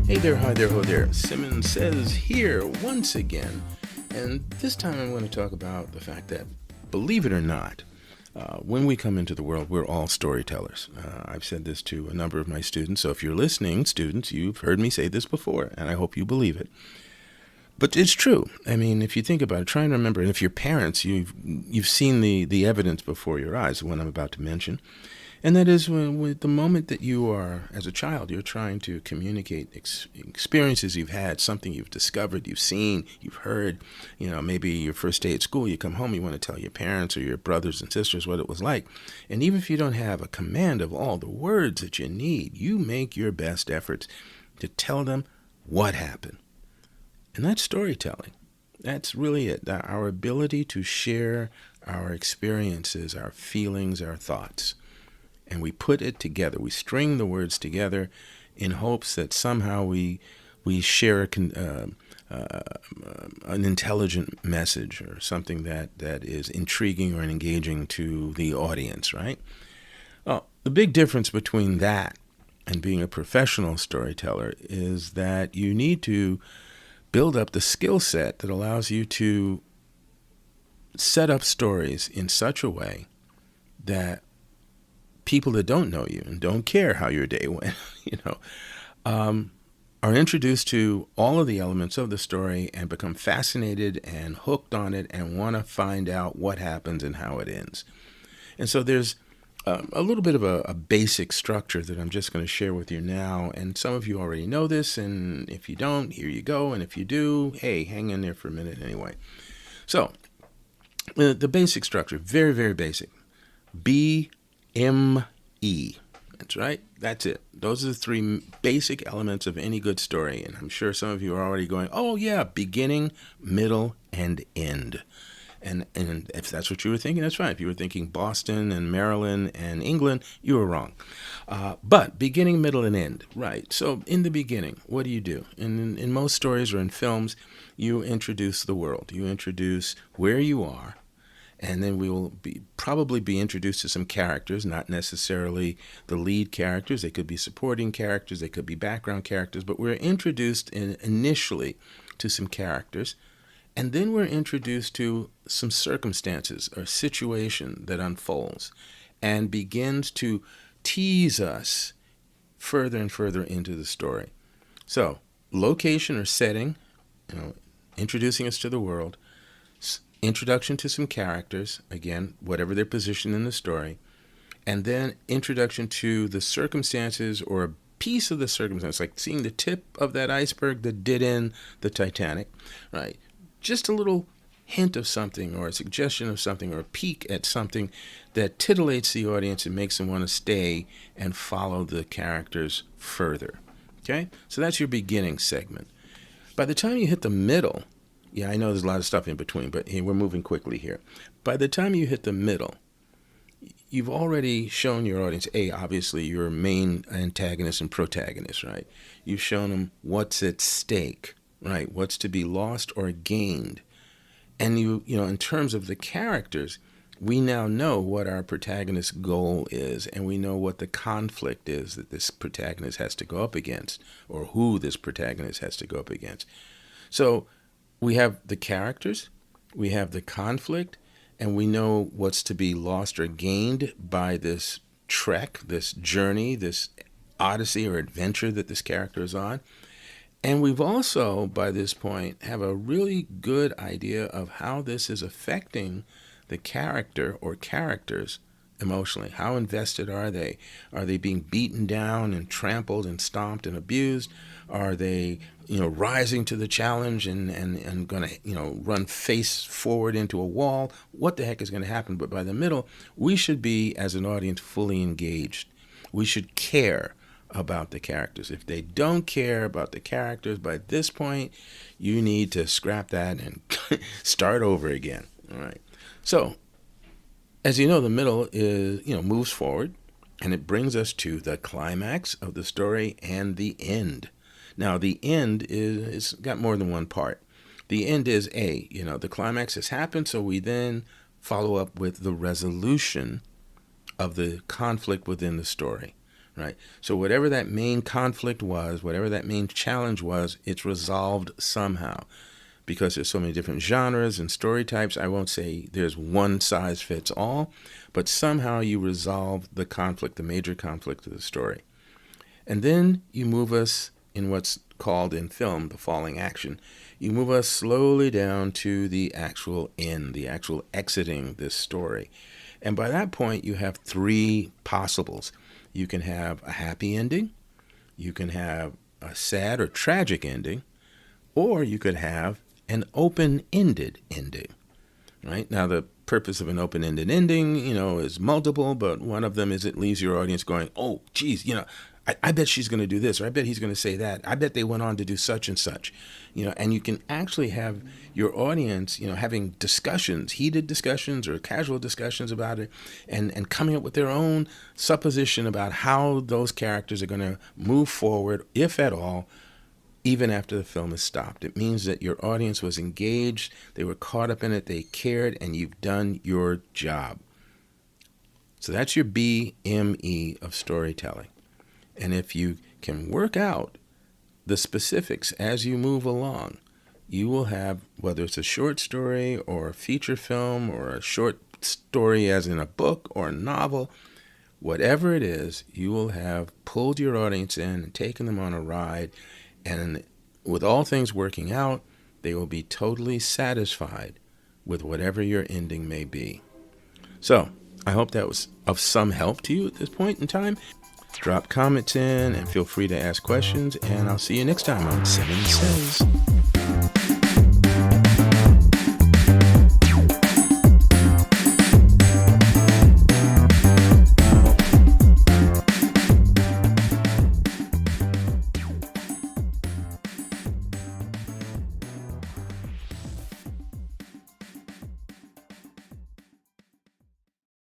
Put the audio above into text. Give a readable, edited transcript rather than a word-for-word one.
Hey there, hi there, ho there. Simmons says here once again, and this time I'm going to talk about the fact that, believe it or not, when we come into the world, we're all storytellers. I've said this to a number of my students, so if you're listening, students, you've heard me say this before, and I hope you believe it. But it's true. I mean, if you think about it, try and remember, and if you're parents, you've seen the evidence before your eyes, the one I'm about to mention. And that is when the moment that you are, as a child, you're trying to communicate experiences you've had, something you've discovered, you've seen, you've heard. Maybe your first day at school, you come home, you want to tell your parents or your brothers and sisters what it was like. And even if you don't have a command of all the words that you need, you make your best efforts to tell them what happened. And that's storytelling. That's really it. Our ability to share our experiences, our feelings, our thoughts. And we put it together. We string the words together in hopes that somehow we share an intelligent message or something that is intriguing or engaging to the audience, right? Well, the big difference between that and being a professional storyteller is that you need to build up the skill set that allows you to set up stories in such a way that people that don't know you and don't care how your day went, are introduced to all of the elements of the story and become fascinated and hooked on it and want to find out what happens and how it ends. And so there's a little bit of a basic structure that I'm just going to share with you now. And some of you already know this, and if you don't, here you go. And if you do, hey, hang in there for a minute anyway. So the basic structure, very, very basic. BME. That's right. That's it. Those are the three basic elements of any good story. And I'm sure some of you are already going, oh, yeah, beginning, middle, and end. And if that's what you were thinking, that's fine. If you were thinking Boston and Maryland and England, you were wrong. But beginning, middle, and end. Right. So in the beginning, what do? In most stories or in films, you introduce the world. You introduce where you are. And then we will probably be introduced to some characters, not necessarily the lead characters. They could be supporting characters. They could be background characters. But we're introduced initially to some characters. And then we're introduced to some circumstances or situation that unfolds and begins to tease us further and further into the story. So, location or setting, introducing us to the world. Introduction to some characters, again, whatever their position in the story, and then introduction to the circumstances or a piece of the circumstance, like seeing the tip of that iceberg that did in the Titanic, right? Just a little hint of something or a suggestion of something or a peek at something that titillates the audience and makes them want to stay and follow the characters further, okay? So that's your beginning segment. By the time you hit the middle, yeah, I know there's a lot of stuff in between, but we're moving quickly here. By the time you hit the middle, you've already shown your audience, obviously your main antagonist and protagonist, right? You've shown them what's at stake, right? What's to be lost or gained. And in terms of the characters, we now know what our protagonist's goal is, and we know what the conflict is that this protagonist has to go up against, or who this protagonist has to go up against. So we have the characters, we have the conflict, and we know what's to be lost or gained by this trek, this journey, this odyssey or adventure that this character is on. And we've also, by this point, have a really good idea of how this is affecting the character or characters emotionally. How invested are they? Are they being beaten down and trampled and stomped and abused? Are they, rising to the challenge and going to, run face forward into a wall? What the heck is going to happen? But by the middle, we should be, as an audience, fully engaged. We should care about the characters. If they don't care about the characters by this point, you need to scrap that and start over again. All right. So, as you know, the middle is, moves forward, and it brings us to the climax of the story and the end. Now, the end is got more than one part. the end is the climax has happened, so we then follow up with the resolution of the conflict within the story, right? So whatever that main conflict was, whatever that main challenge was, it's resolved somehow. Because there's so many different genres and story types, I won't say there's one size fits all, but somehow you resolve the conflict, the major conflict of the story. And then you move us in what's called in film the falling action. You move us slowly down to the actual end, the actual exiting this story. And by that point, you have three possibles. You can have a happy ending, you can have a sad or tragic ending, or you could have an open-ended ending, right? Now, the purpose of an open-ended ending, is multiple, but one of them is it leaves your audience going, oh, geez, I bet she's going to do this, or I bet he's going to say that. I bet they went on to do such and such, and you can actually have your audience, having discussions, heated discussions or casual discussions about it, and coming up with their own supposition about how those characters are going to move forward, if at all, even after the film is stopped. It means that your audience was engaged, they were caught up in it, they cared, and you've done your job. So that's your BME of storytelling. And if you can work out the specifics as you move along, you will have, whether it's a short story or a feature film or a short story as in a book or a novel, whatever it is, you will have pulled your audience in and taken them on a ride. And with all things working out, they will be totally satisfied with whatever your ending may be. So I hope that was of some help to you at this point in time. Drop comments in and feel free to ask questions, and I'll see you next time on Simmons Says.